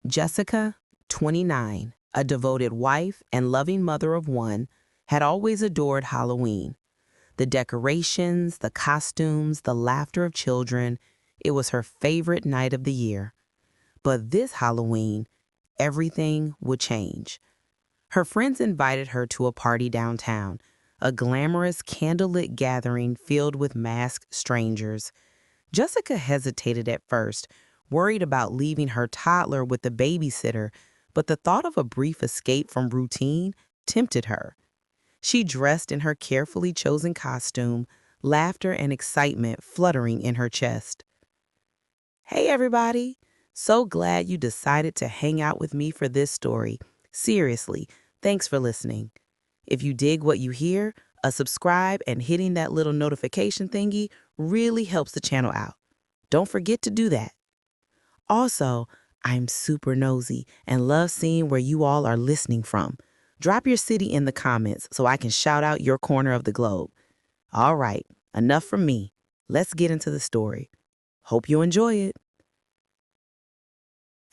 Jessica, 29, a devoted wife and loving mother of one, had always adored Halloween. The decorations, the costumes, the laughter of children, it was her favorite night of the year. But this Halloween, everything would change. Her friends invited her to a party downtown, a glamorous candlelit gathering filled with masked strangers. Jessica hesitated at first, worried about leaving her toddler with the babysitter, but the thought of a brief escape from routine tempted her. She dressed in her carefully chosen costume, laughter and excitement fluttering in her chest. Hey everybody! So glad you decided to hang out with me for this story. Seriously, thanks for listening. If you dig what you hear, a subscribe and hitting that little notification thingy really helps the channel out. Don't forget to do that. Also, I'm super nosy and love seeing where you all are listening from. Drop your city in the comments so I can shout out your corner of the globe. All right, enough from me. Let's get into the story. Hope you enjoy it.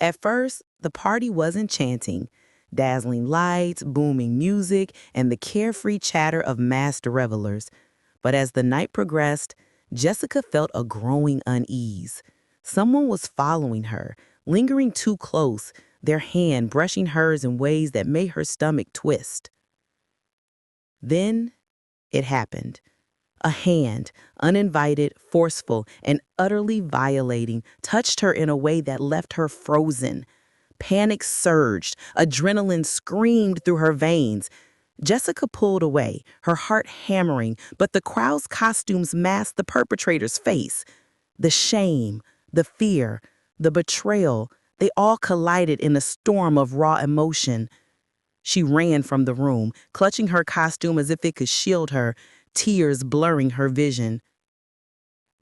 At first, the party was enchanting. Dazzling lights, booming music, and the carefree chatter of masked revelers. But as the night progressed, Jessica felt a growing unease. Someone was following her, lingering too close, their hand brushing hers in ways that made her stomach twist. Then it happened. A hand, uninvited, forceful, and utterly violating, touched her in a way that left her frozen. Panic surged, adrenaline screamed through her veins. Jessica pulled away, her heart hammering, but the crowd's costumes masked the perpetrator's face. The shame, the fear, the betrayal, they all collided in a storm of raw emotion. She ran from the room, clutching her costume as if it could shield her, tears blurring her vision.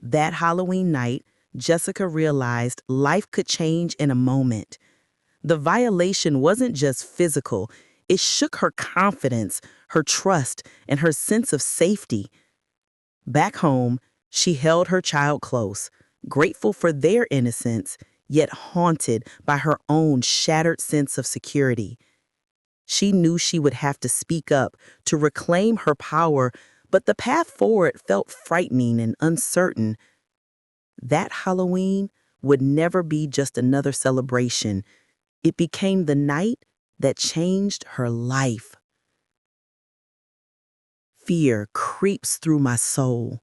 That Halloween night, Jessica realized life could change in a moment. The violation wasn't just physical. It shook her confidence, her trust, and her sense of safety. Back home, she held her child close, grateful for their innocence, yet haunted by her own shattered sense of security. She knew she would have to speak up to reclaim her power, but the path forward felt frightening and uncertain. That Halloween would never be just another celebration. It became the night that changed her life. Fear creeps through my soul.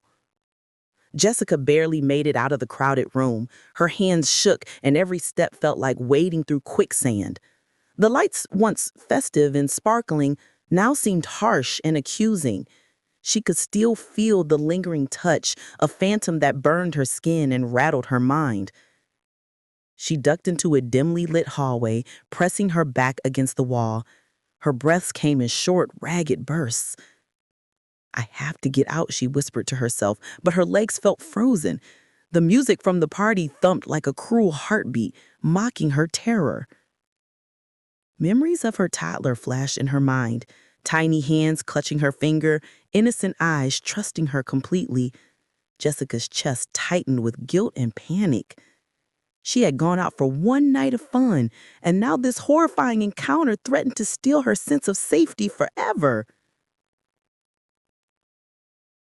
Jessica barely made it out of the crowded room. Her hands shook and every step felt like wading through quicksand. The lights, once festive and sparkling, now seemed harsh and accusing. She could still feel the lingering touch, a phantom that burned her skin and rattled her mind. She ducked into a dimly lit hallway, pressing her back against the wall. Her breaths came in short, ragged bursts. I have to get out, she whispered to herself, but her legs felt frozen. The music from the party thumped like a cruel heartbeat, mocking her terror. Memories of her toddler flashed in her mind, tiny hands clutching her finger, innocent eyes trusting her completely. Jessica's chest tightened with guilt and panic. She had gone out for one night of fun, and now this horrifying encounter threatened to steal her sense of safety forever.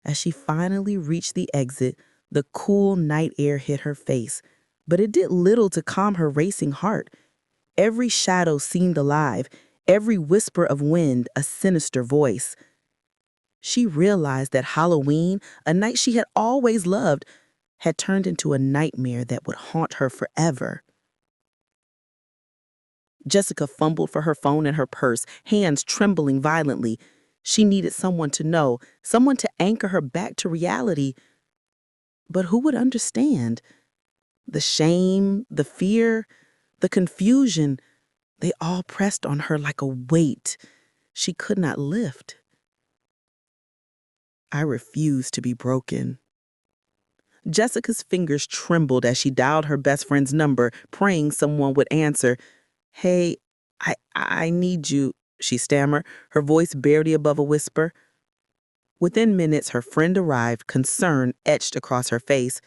As she finally reached the exit, the cool night air hit her face, but it did little to calm her racing heart. Every shadow seemed alive, every whisper of wind a sinister voice. She realized that Halloween, a night she had always loved, had turned into a nightmare that would haunt her forever. Jessica fumbled for her phone and her purse, hands trembling violently. She needed someone to know, someone to anchor her back to reality. But who would understand? The shame, the fear, the confusion, they all pressed on her like a weight she could not lift. I refuse to be broken. Jessica's fingers trembled as she dialed her best friend's number, praying someone would answer. Hey, I need you, she stammered, her voice barely above a whisper. Within minutes, her friend arrived, concern etched across her face.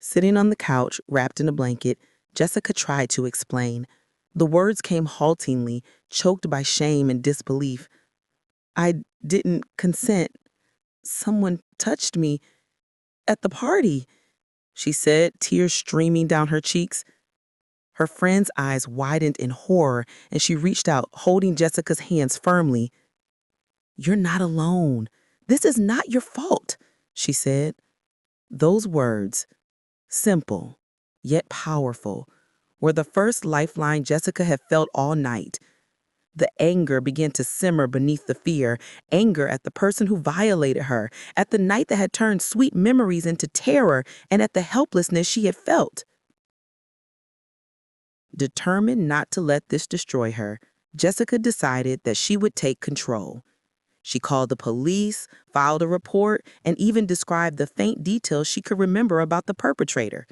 Sitting on the couch, wrapped in a blanket, Jessica tried to explain. The words came haltingly, choked by shame and disbelief. I didn't consent. Someone touched me at the party, she said, tears streaming down her cheeks. Her friend's eyes widened in horror, and she reached out, holding Jessica's hands firmly. "You're not alone. This is not your fault," she said. Those words, simple yet powerful, were the first lifeline Jessica had felt all night. The anger began to simmer beneath the fear, anger at the person who violated her, at the night that had turned sweet memories into terror, and at the helplessness she had felt. Determined not to let this destroy her, Jessica decided that she would take control. She called the police, filed a report, and even described the faint details she could remember about the perpetrator.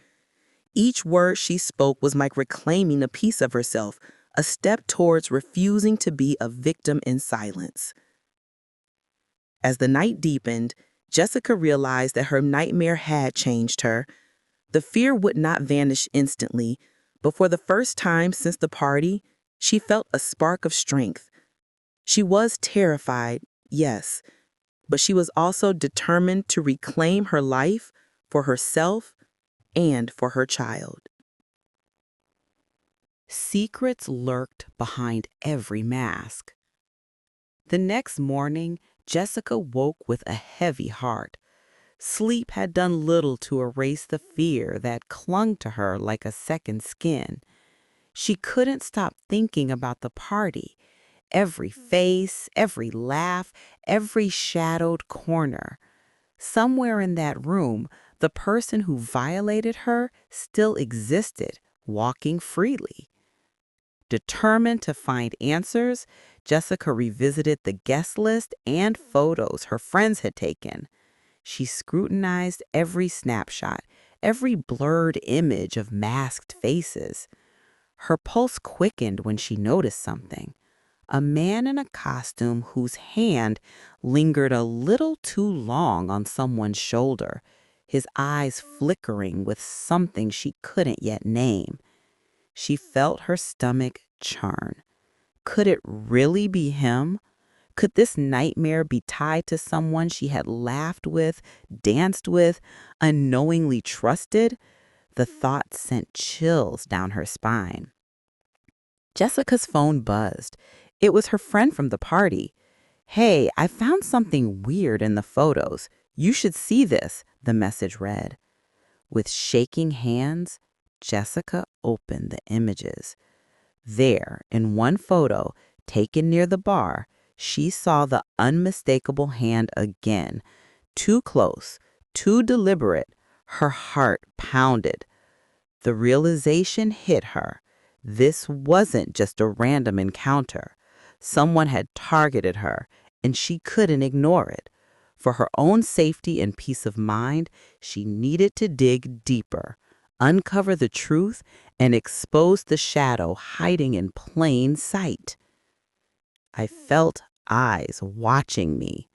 Each word she spoke was like reclaiming a piece of herself, a step towards refusing to be a victim in silence. As the night deepened, Jessica realized that her nightmare had changed her. The fear would not vanish instantly, but for the first time since the party, she felt a spark of strength. She was terrified, yes, but she was also determined to reclaim her life for herself and for her child. Secrets lurked behind every mask. The next morning, Jessica woke with a heavy heart. Sleep had done little to erase the fear that clung to her like a second skin. She couldn't stop thinking about the party. Every face, every laugh, every shadowed corner. Somewhere in that room, the person who violated her still existed, walking freely. Determined to find answers, Jessica revisited the guest list and photos her friends had taken. She scrutinized every snapshot, every blurred image of masked faces. Her pulse quickened when she noticed something. A man in a costume whose hand lingered a little too long on someone's shoulder, his eyes flickering with something she couldn't yet name. She felt her stomach churn. Could it really be him? Could this nightmare be tied to someone she had laughed with, danced with, unknowingly trusted? The thought sent chills down her spine. Jessica's phone buzzed. It was her friend from the party. "Hey, I found something weird in the photos. You should see this," the message read. With shaking hands, Jessica opened the images. There, in one photo, taken near the bar, she saw the unmistakable hand again. Too close, too deliberate, her heart pounded. The realization hit her. This wasn't just a random encounter. Someone had targeted her, and she couldn't ignore it. For her own safety and peace of mind, she needed to dig deeper, uncover the truth, and expose the shadow hiding in plain sight. I felt eyes watching me.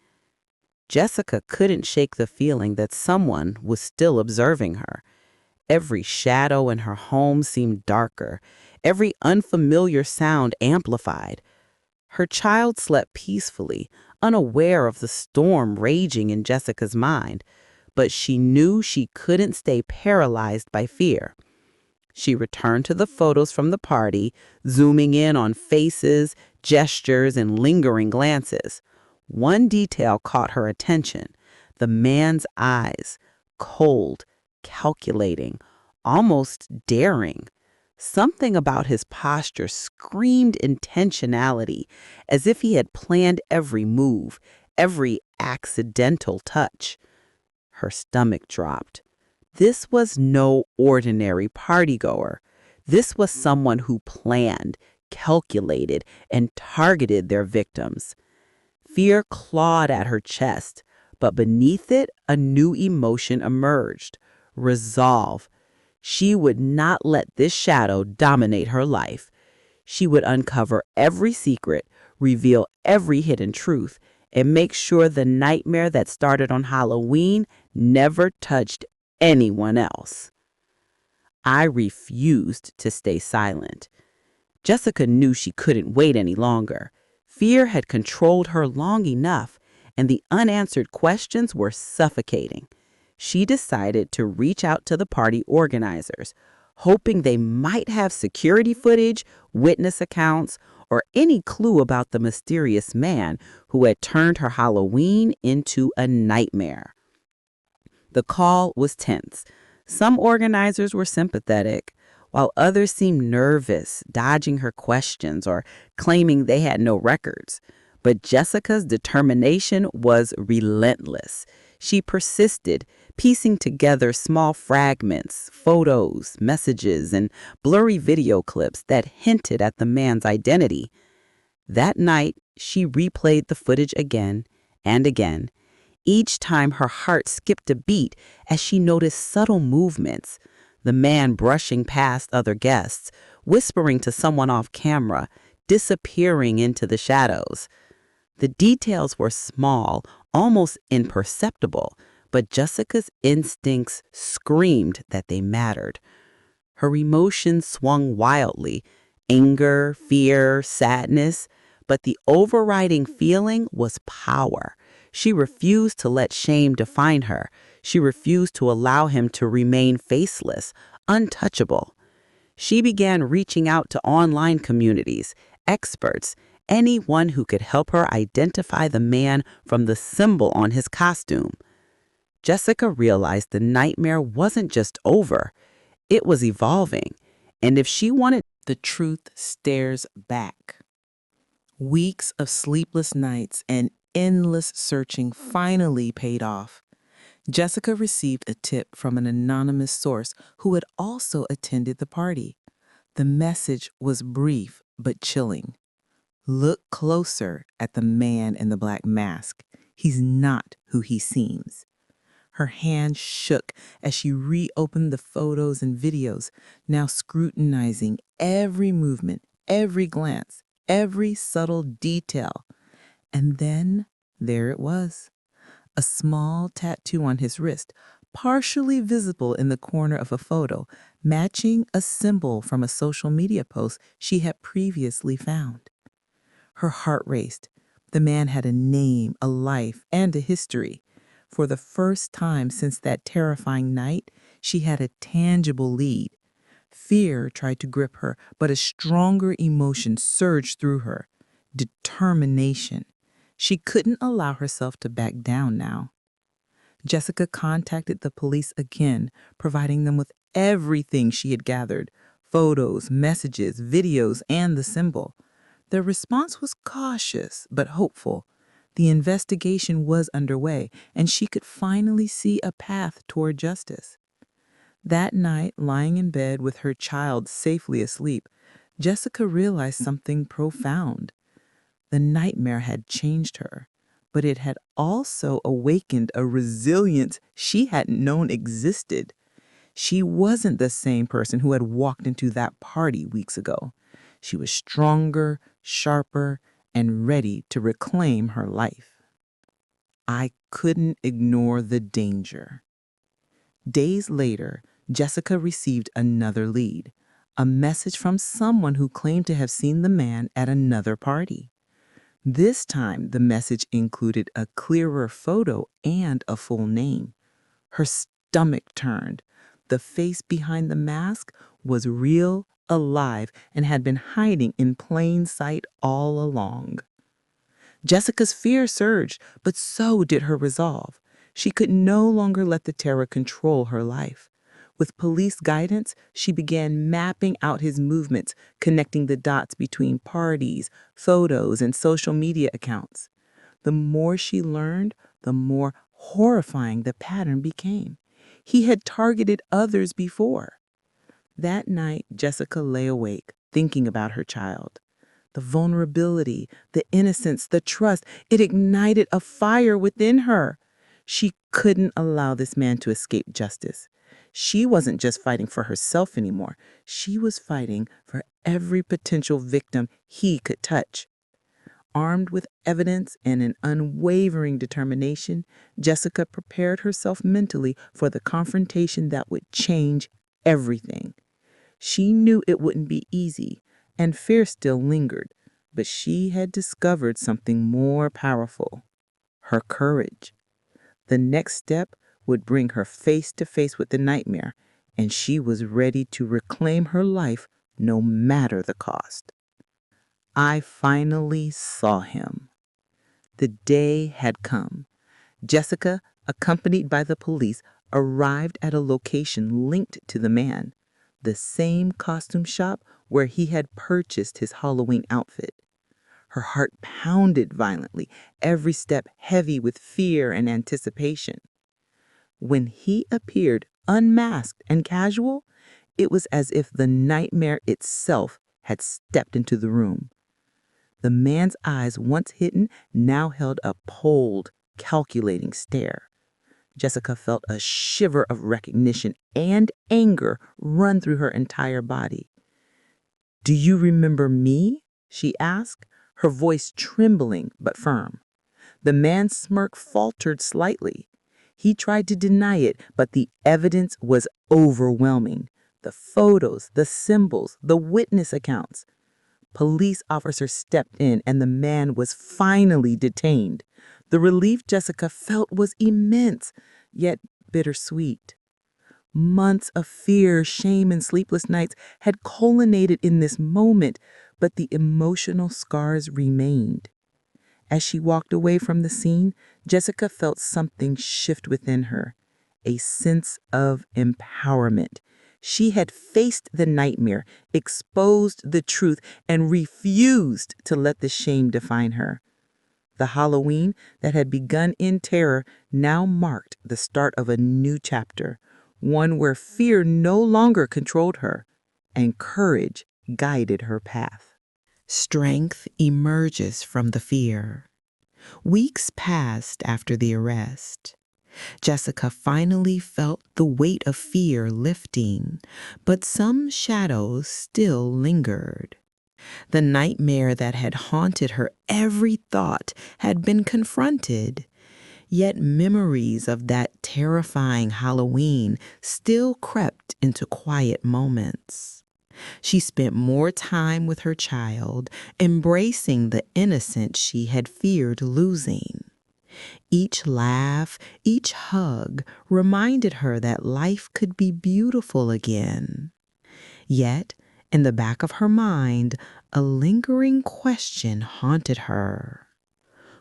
Jessica couldn't shake the feeling that someone was still observing her. Every shadow in her home seemed darker, every unfamiliar sound amplified. Her child slept peacefully, unaware of the storm raging in Jessica's mind, but she knew she couldn't stay paralyzed by fear. She returned to the photos from the party, zooming in on faces, gestures, and lingering glances. One detail caught her attention: the man's eyes, cold, calculating, almost daring. Something about his posture screamed intentionality, as if he had planned every move, every accidental touch. Her stomach dropped. This was no ordinary partygoer. This was someone who planned, calculated, and targeted their victims. Fear clawed at her chest, but beneath it, a new emotion emerged: resolve. She would not let this shadow dominate her life. She would uncover every secret, reveal every hidden truth, and make sure the nightmare that started on Halloween never touched anyone else. I refused to stay silent. Jessica knew she couldn't wait any longer. Fear had controlled her long enough, and the unanswered questions were suffocating. She decided to reach out to the party organizers, hoping they might have security footage, witness accounts, or any clue about the mysterious man who had turned her Halloween into a nightmare. The call was tense. Some organizers were sympathetic, while others seemed nervous, dodging her questions or claiming they had no records. But Jessica's determination was relentless. She persisted, piecing together small fragments, photos, messages, and blurry video clips that hinted at the man's identity. That night, she replayed the footage again and again. Each time her heart skipped a beat as she noticed subtle movements. The man brushing past other guests, whispering to someone off camera, disappearing into the shadows. The details were small, almost imperceptible, but Jessica's instincts screamed that they mattered. Her emotions swung wildly, anger, fear, sadness, but the overriding feeling was power. She refused to let shame define her. She refused to allow him to remain faceless, untouchable. She began reaching out to online communities, experts, anyone who could help her identify the man from the symbol on his costume. Jessica realized the nightmare wasn't just over, it was evolving, and if she wanted, the truth stares back. Weeks of sleepless nights and endless searching finally paid off. Jessica received a tip from an anonymous source who had also attended the party. The message was brief but chilling. Look closer at the man in the black mask. He's not who he seems. Her hand shook as she reopened the photos and videos, now scrutinizing every movement, every glance, every subtle detail. And then there it was, a small tattoo on his wrist, partially visible in the corner of a photo, matching a symbol from a social media post she had previously found. Her heart raced. The man had a name, a life, and a history. For the first time since that terrifying night, she had a tangible lead. Fear tried to grip her, but a stronger emotion surged through her. Determination. She couldn't allow herself to back down now. Jessica contacted the police again, providing them with everything she had gathered: photos, messages, videos, and the symbol. Their response was cautious but hopeful. The investigation was underway, and she could finally see a path toward justice. That night, lying in bed with her child safely asleep, Jessica realized something profound. The nightmare had changed her, but it had also awakened a resilience she hadn't known existed. She wasn't the same person who had walked into that party weeks ago. She was stronger, sharper, and ready to reclaim her life. I couldn't ignore the danger. Days later, Jessica received another lead, a message from someone who claimed to have seen the man at another party. This time, the message included a clearer photo and a full name. Her stomach turned. The face behind the mask was real, alive, and had been hiding in plain sight all along. Jessica's fear surged, but so did her resolve. She could no longer let the terror control her life. With police guidance, she began mapping out his movements, connecting the dots between parties, photos, and social media accounts. The more she learned, the more horrifying the pattern became. He had targeted others before. That night, Jessica lay awake, thinking about her child. The vulnerability, the innocence, the trust, it ignited a fire within her. She couldn't allow this man to escape justice. She wasn't just fighting for herself anymore. She was fighting for every potential victim he could touch. Armed with evidence and an unwavering determination, Jessica prepared herself mentally for the confrontation that would change everything. She knew it wouldn't be easy. and fear still lingered, but she had discovered something more powerful: her courage. The next step would bring her face to face with the nightmare, and she was ready to reclaim her life no matter the cost. I finally saw him. The day had come. Jessica, accompanied by the police, arrived at a location linked to the man, the same costume shop where he had purchased his Halloween outfit. Her heart pounded violently, every step heavy with fear and anticipation. When he appeared unmasked and casual, it was as if the nightmare itself had stepped into the room. The man's eyes, once hidden, now held a cold, calculating stare. Jessica felt a shiver of recognition and anger run through her entire body. "Do you remember me?" she asked, her voice trembling but firm. The man's smirk faltered slightly. He tried to deny it, but the evidence was overwhelming. The photos, the symbols, the witness accounts. Police officers stepped in and the man was finally detained. The relief Jessica felt was immense, yet bittersweet. Months of fear, shame, and sleepless nights had culminated in this moment, but the emotional scars remained. As she walked away from the scene, Jessica felt something shift within her, a sense of empowerment. She had faced the nightmare, exposed the truth, and refused to let the shame define her. The Halloween that had begun in terror now marked the start of a new chapter, one where fear no longer controlled her and courage guided her path. Strength emerges from the fear. Weeks passed after the arrest. Jessica finally felt the weight of fear lifting, but some shadows still lingered. The nightmare that had haunted her every thought had been confronted, yet memories of that terrifying Halloween still crept into quiet moments. She spent more time with her child, embracing the innocence she had feared losing. Each laugh, each hug reminded her that life could be beautiful again. Yet, in the back of her mind, a lingering question haunted her.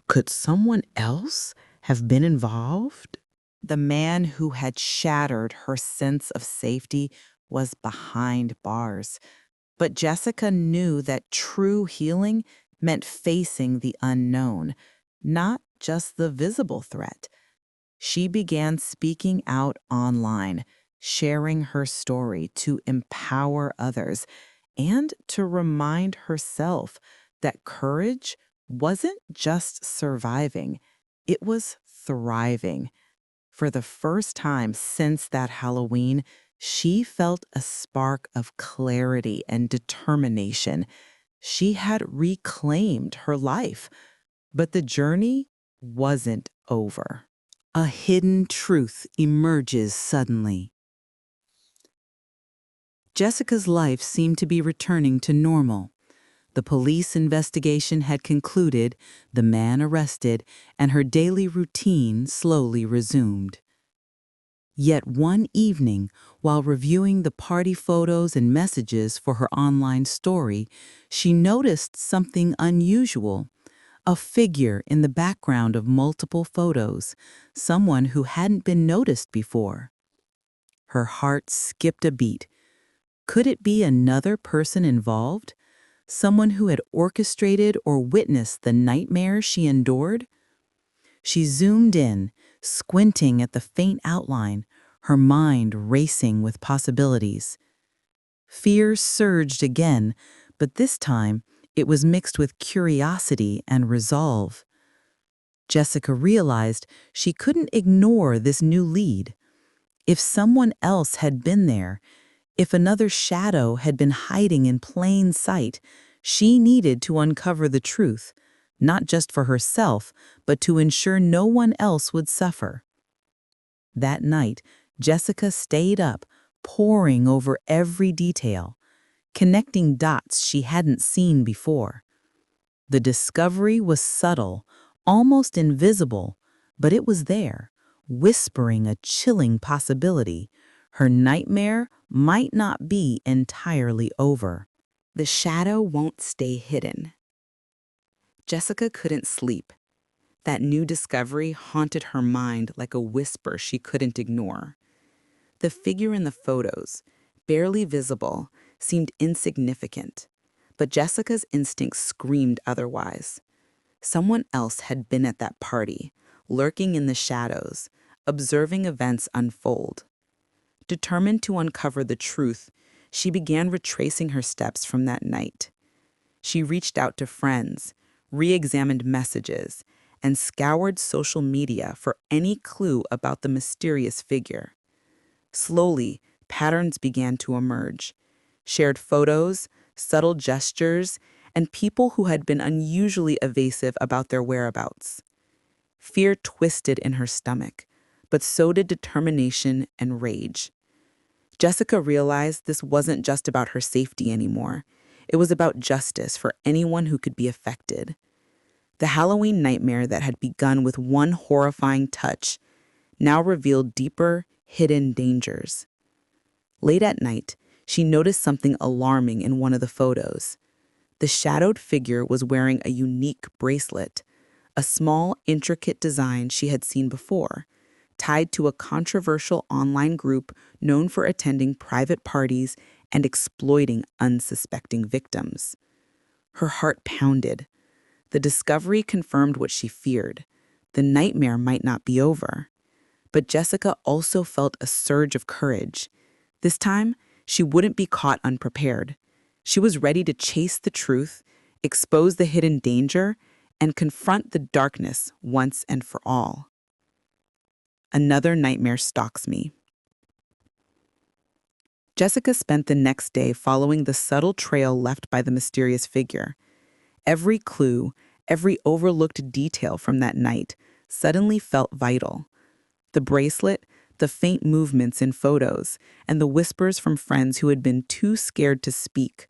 Could someone else have been involved? The man who had shattered her sense of safety was behind bars. But Jessica knew that true healing meant facing the unknown, not just the visible threat. She began speaking out online, sharing her story to empower others and to remind herself that courage wasn't just surviving, it was thriving. For the first time since that Halloween, she felt a spark of clarity and determination. She had reclaimed her life, but the journey wasn't over. A hidden truth emerges suddenly. Jessica's life seemed to be returning to normal. The police investigation had concluded, the man arrested, and her daily routine slowly resumed. Yet one evening, while reviewing the party photos and messages for her online story, she noticed something unusual. A figure in the background of multiple photos, someone who hadn't been noticed before. Her heart skipped a beat. Could it be another person involved? Someone who had orchestrated or witnessed the nightmare she endured? She zoomed in, squinting at the faint outline, her mind racing with possibilities. Fear surged again, but this time it was mixed with curiosity and resolve. Jessica realized she couldn't ignore this new lead. If someone else had been there, if another shadow had been hiding in plain sight, she needed to uncover the truth, not just for herself, but to ensure no one else would suffer. That night, Jessica stayed up, poring over every detail. connecting dots she hadn't seen before. The discovery was subtle, almost invisible, but it was there, whispering a chilling possibility. Her nightmare might not be entirely over. The shadow won't stay hidden. Jessica couldn't sleep. That new discovery haunted her mind like a whisper she couldn't ignore. The figure in the photos, barely visible, seemed insignificant, but Jessica's instincts screamed otherwise. Someone else had been at that party, lurking in the shadows, observing events unfold. Determined to uncover the truth, she began retracing her steps from that night. She reached out to friends, re-examined messages, and scoured social media for any clue about the mysterious figure. Slowly, patterns began to emerge. Shared photos, subtle gestures, and people who had been unusually evasive about their whereabouts. Fear twisted in her stomach, but so did determination and rage. Jessica realized this wasn't just about her safety anymore. It was about justice for anyone who could be affected. The Halloween nightmare that had begun with one horrifying touch now revealed deeper, hidden dangers. Late at night, she noticed something alarming in one of the photos. The shadowed figure was wearing a unique bracelet, a small, intricate design she had seen before, tied to a controversial online group known for attending private parties and exploiting unsuspecting victims. Her heart pounded. The discovery confirmed what she feared. The nightmare might not be over. But Jessica also felt a surge of courage. This time, she wouldn't be caught unprepared. She was ready to chase the truth, expose the hidden danger, and confront the darkness once and for all. Another nightmare stalks me. Jessica spent the next day following the subtle trail left by the mysterious figure. Every clue, every overlooked detail from that night suddenly felt vital. The bracelet, the faint movements in photos, and the whispers from friends who had been too scared to speak,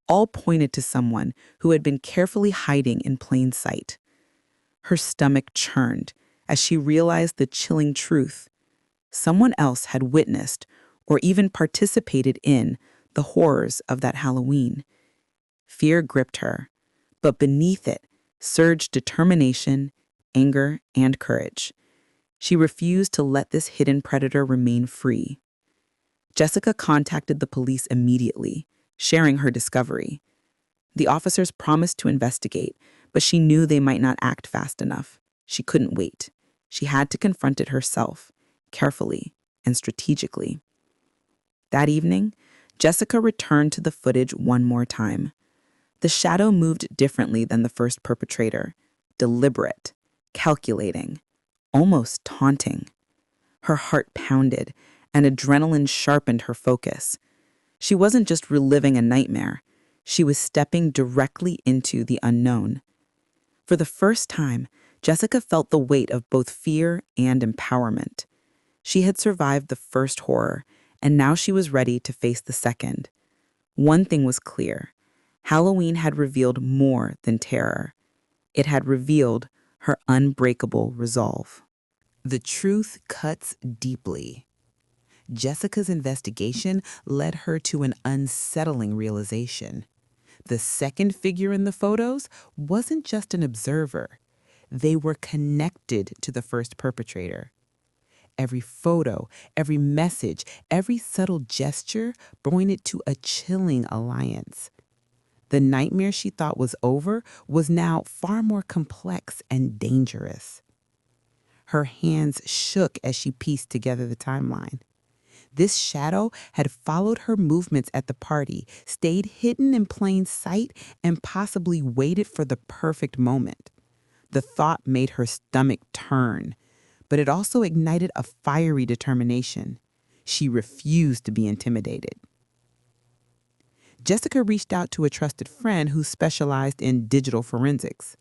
all pointed to someone who had been carefully hiding in plain sight. Her stomach churned as she realized the chilling truth. Someone else had witnessed or even participated in the horrors of that Halloween. Fear gripped her, but beneath it surged determination, anger, and courage. She refused to let this hidden predator remain free. Jessica contacted the police immediately, sharing her discovery. The officers promised to investigate, but she knew they might not act fast enough. She couldn't wait. She had to confront it herself, carefully and strategically. That evening, Jessica returned to the footage one more time. The shadow moved differently than the first perpetrator, deliberate, calculating, almost taunting. Her heart pounded, and adrenaline sharpened her focus. She wasn't just reliving a nightmare. She was stepping directly into the unknown. For the first time, Jessica felt the weight of both fear and empowerment. She had survived the first horror, and now she was ready to face the second. One thing was clear. Halloween had revealed more than terror. It had revealed her unbreakable resolve. The truth cuts deeply. Jessica's investigation led her to an unsettling realization. The second figure in the photos wasn't just an observer. They were connected to the first perpetrator. Every photo, every message, every subtle gesture pointed to a chilling alliance. The nightmare she thought was over was now far more complex and dangerous. Her hands shook as she pieced together the timeline. This shadow had followed her movements at the party, stayed hidden in plain sight, and possibly waited for the perfect moment. The thought made her stomach turn, but it also ignited a fiery determination. She refused to be intimidated. Jessica reached out to a trusted friend who specialized in digital forensics.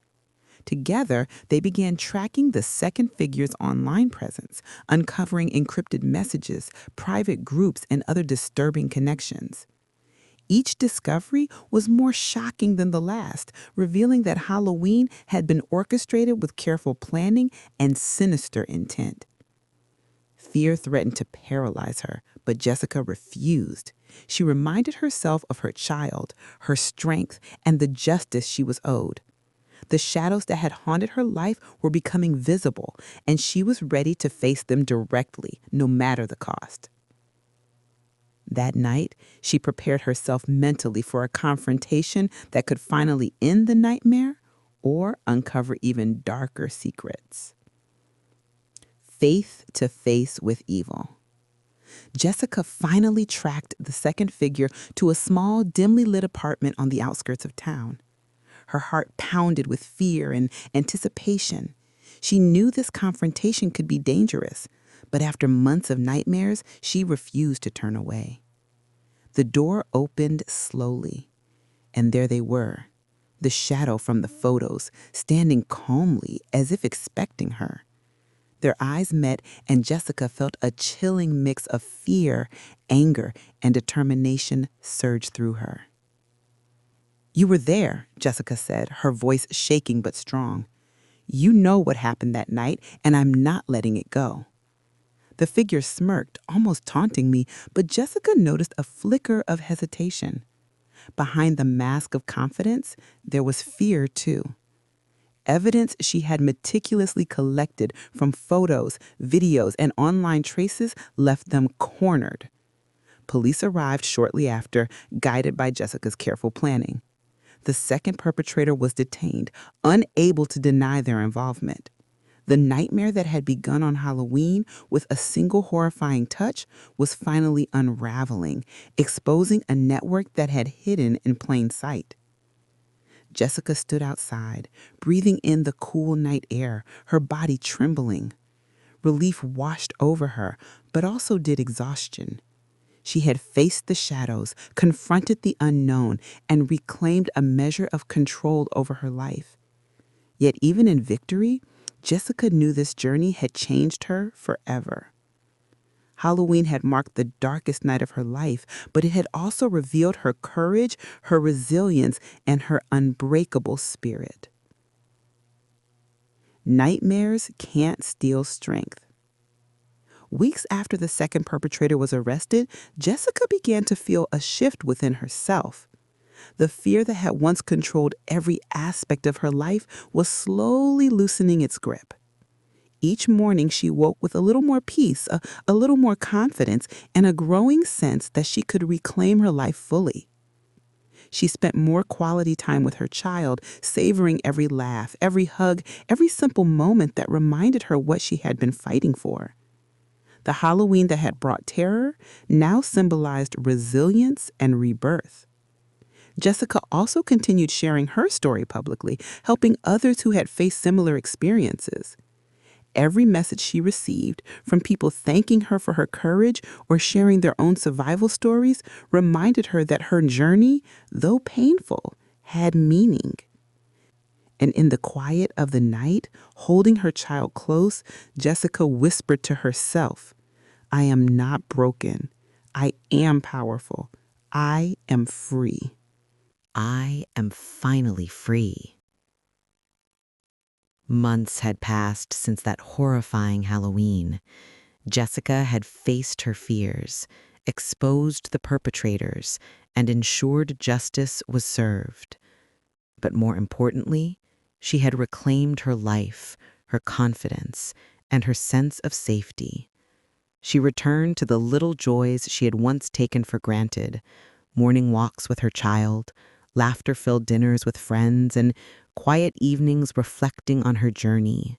Together, they began tracking the second figure's online presence, uncovering encrypted messages, private groups, and other disturbing connections. Each discovery was more shocking than the last, revealing that Halloween had been orchestrated with careful planning and sinister intent. Fear threatened to paralyze her, but Jessica refused. She reminded herself of her child, her strength, and the justice she was owed. The shadows that had haunted her life were becoming visible, and she was ready to face them directly, no matter the cost. That night, she prepared herself mentally for a confrontation that could finally end the nightmare or uncover even darker secrets. Faith to face with evil. Jessica finally tracked the second figure to a small, dimly lit apartment on the outskirts of town. Her heart pounded with fear and anticipation. She knew this confrontation could be dangerous, but after months of nightmares, she refused to turn away. The door opened slowly, and there they were, the shadow from the photos, standing calmly as if expecting her. Their eyes met, and Jessica felt a chilling mix of fear, anger, and determination surge through her. "You were there," Jessica said, her voice shaking but strong. "You know what happened that night, and I'm not letting it go." The figure smirked, almost taunting me, but Jessica noticed a flicker of hesitation. Behind the mask of confidence, there was fear, too. Evidence she had meticulously collected from photos, videos, and online traces left them cornered. Police arrived shortly after, guided by Jessica's careful planning. The second perpetrator was detained, unable to deny their involvement. The nightmare that had begun on Halloween with a single horrifying touch was finally unraveling, exposing a network that had hidden in plain sight. Jessica stood outside, breathing in the cool night air, her body trembling. Relief washed over her, but also did exhaustion. She had faced the shadows, confronted the unknown, and reclaimed a measure of control over her life. Yet even in victory, Jessica knew this journey had changed her forever. Halloween had marked the darkest night of her life, but it had also revealed her courage, her resilience, and her unbreakable spirit. Nightmares can't steal strength. Weeks after the second perpetrator was arrested, Jessica began to feel a shift within herself. The fear that had once controlled every aspect of her life was slowly loosening its grip. Each morning she woke with a little more peace, a little more confidence, and a growing sense that she could reclaim her life fully. She spent more quality time with her child, savoring every laugh, every hug, every simple moment that reminded her what she had been fighting for. The Halloween that had brought terror now symbolized resilience and rebirth. Jessica also continued sharing her story publicly, helping others who had faced similar experiences. Every message she received, from people thanking her for her courage or sharing their own survival stories, reminded her that her journey, though painful, had meaning. And in the quiet of the night, holding her child close, Jessica whispered to herself, "I am not broken. I am powerful. I am free." I am finally free. Months had passed since that horrifying Halloween. Jessica had faced her fears, exposed the perpetrators, and ensured justice was served. But more importantly, she had reclaimed her life, her confidence, and her sense of safety. She returned to the little joys she had once taken for granted: morning walks with her child, laughter-filled dinners with friends, and quiet evenings reflecting on her journey.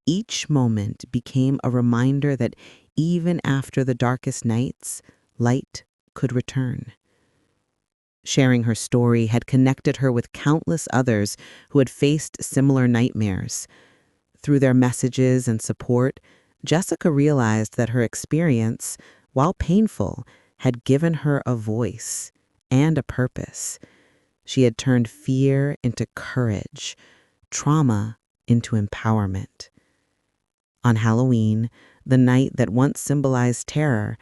Each moment became a reminder that even after the darkest nights, light could return. Sharing her story had connected her with countless others who had faced similar nightmares. Through their messages and support, Jessica realized that her experience, while painful, had given her a voice and a purpose. She had turned fear into courage, trauma into empowerment. On Halloween, the night that once symbolized terror,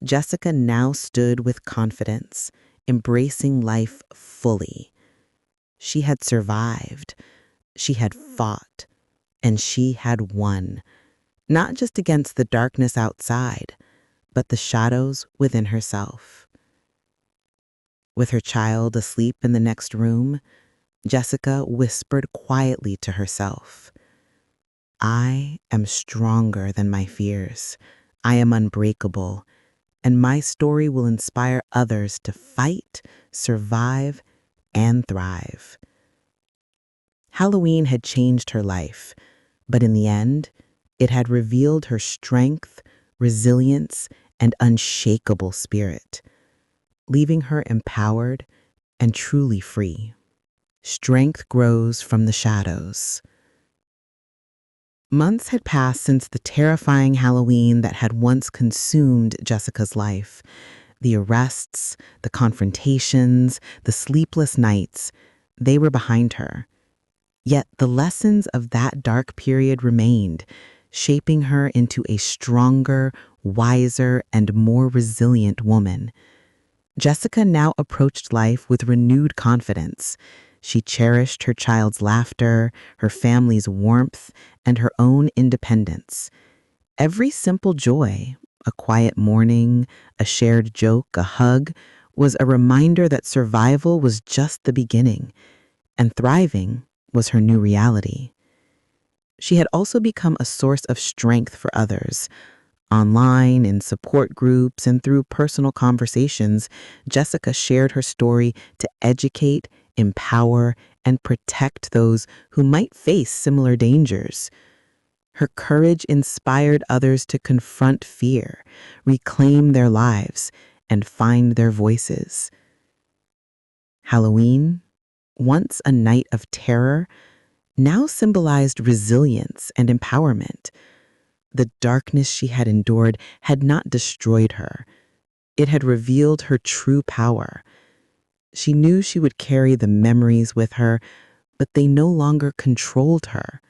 Jessica now stood with confidence, embracing life fully. She had survived, she had fought, and she had won, not just against the darkness outside, but the shadows within herself. With her child asleep in the next room, Jessica whispered quietly to herself, "I am stronger than my fears. I am unbreakable, and my story will inspire others to fight, survive, and thrive." Halloween had changed her life, but in the end, it had revealed her strength, resilience, and unshakable spirit, leaving her empowered and truly free. Strength grows from the shadows. Months had passed since the terrifying Halloween that had once consumed Jessica's life. The arrests, the confrontations, the sleepless nights, they were behind her. Yet the lessons of that dark period remained, shaping her into a stronger, wiser, and more resilient woman. Jessica now approached life with renewed confidence. She cherished her child's laughter, her family's warmth, and her own independence. Every simple joy, a quiet morning, a shared joke, a hug, was a reminder that survival was just the beginning, and thriving was her new reality. She had also become a source of strength for others. Online, in support groups, and through personal conversations, Jessica shared her story to educate, empower, and protect those who might face similar dangers. Her courage inspired others to confront fear, reclaim their lives, and find their voices. Halloween, once a night of terror, now symbolized resilience and empowerment. The darkness she had endured had not destroyed her. It had revealed her true power. She knew she would carry the memories with her, but they no longer controlled her.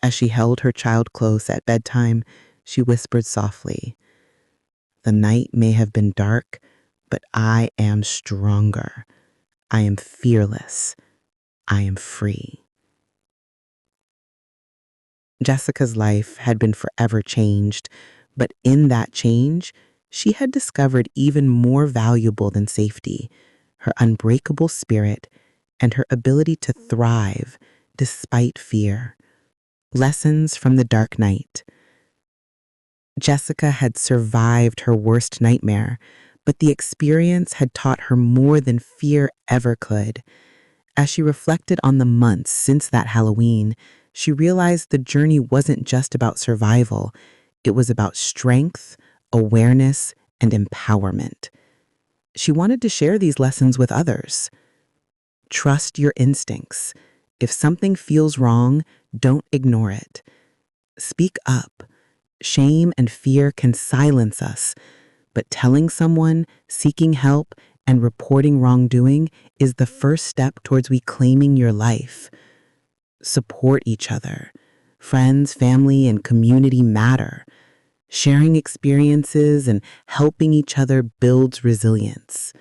As she held her child close at bedtime, she whispered softly, "The night may have been dark, but I am stronger. I am fearless. I am free." Jessica's life had been forever changed, but in that change, she had discovered even more valuable than safety, her unbreakable spirit and her ability to thrive despite fear. Lessons from the dark night. Jessica had survived her worst nightmare, but the experience had taught her more than fear ever could. As she reflected on the months since that Halloween, she realized the journey wasn't just about survival. It was about strength, awareness, and empowerment. She wanted to share these lessons with others. Trust your instincts. If something feels wrong, don't ignore it. Speak up. Shame and fear can silence us, but telling someone, seeking help, and reporting wrongdoing is the first step towards reclaiming your life. Support each other. Friends, family, and community matter. Sharing experiences and helping each other builds resilience.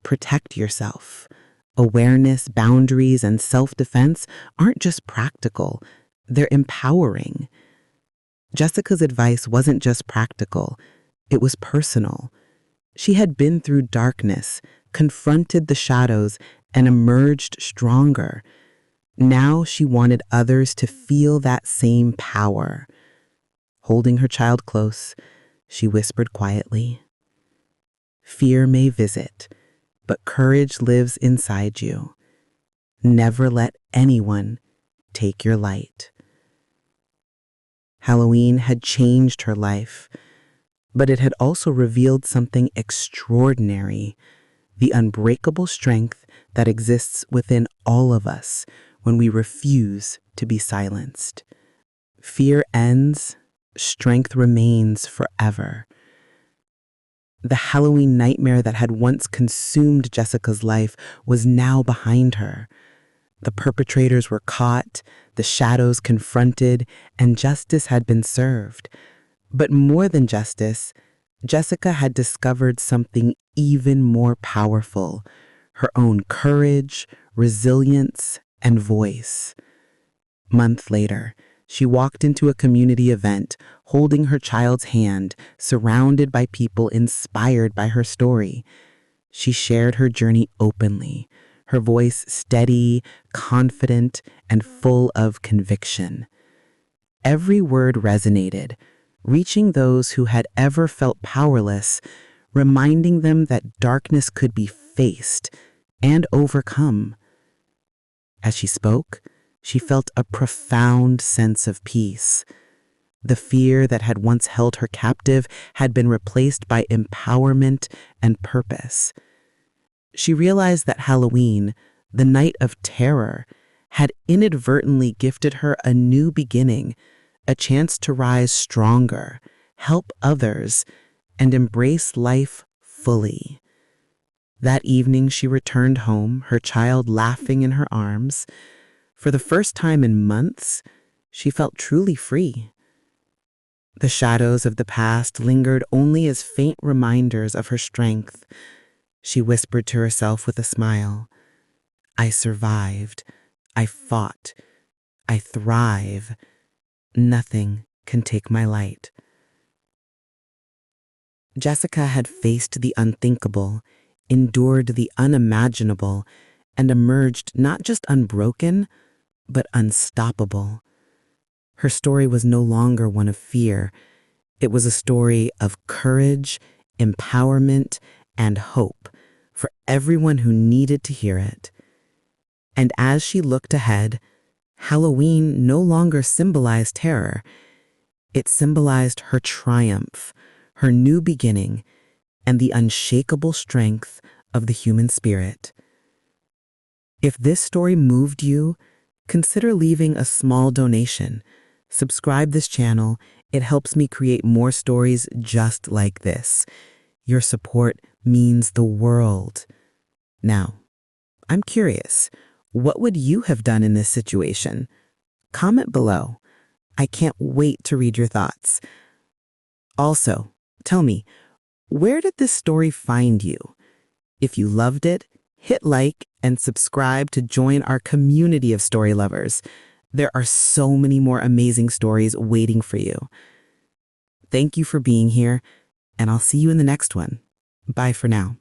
Protect yourself. Awareness, boundaries, and self-defense aren't just practical, they're empowering. Jessica's advice wasn't just practical, it was personal. She had been through darkness, confronted the shadows, and emerged stronger. Now she wanted others to feel that same power. Holding her child close, she whispered quietly, "Fear may visit, but courage lives inside you. Never let anyone take your light." Halloween had changed her life, but it had also revealed something extraordinary, the unbreakable strength that exists within all of us when we refuse to be silenced. Fear ends, strength remains forever. The Halloween nightmare that had once consumed Jessica's life was now behind her. The perpetrators were caught, the shadows confronted, and justice had been served. But more than justice, Jessica had discovered something even more powerful, her own courage, resilience, and voice. Months later, she walked into a community event, holding her child's hand, surrounded by people inspired by her story. She shared her journey openly, her voice steady, confident, and full of conviction. Every word resonated, reaching those who had ever felt powerless, reminding them that darkness could be faced and overcome. As she spoke, she felt a profound sense of peace. The fear that had once held her captive had been replaced by empowerment and purpose. She realized that Halloween, the night of terror, had inadvertently gifted her a new beginning, a chance to rise stronger, help others, and embrace life fully. That evening, she returned home, her child laughing in her arms. For the first time in months, she felt truly free. The shadows of the past lingered only as faint reminders of her strength. She whispered to herself with a smile, "I survived. I fought. I thrive. Nothing can take my light." Jessica had faced the unthinkable, endured the unimaginable, and emerged not just unbroken, but unstoppable. Her story was no longer one of fear. It was a story of courage, empowerment, and hope for everyone who needed to hear it. And as she looked ahead, Halloween no longer symbolized terror. It symbolized her triumph, her new beginning, and the unshakable strength of the human spirit. If this story moved you, consider leaving a small donation. Subscribe this channel. It helps me create more stories just like this. Your support means the world. Now, I'm curious, what would you have done in this situation? Comment below. I can't wait to read your thoughts. Also, tell me, where did this story find you? If you loved it, hit like and subscribe to join our community of story lovers. There are so many more amazing stories waiting for you. Thank you for being here, and I'll see you in the next one. Bye for now.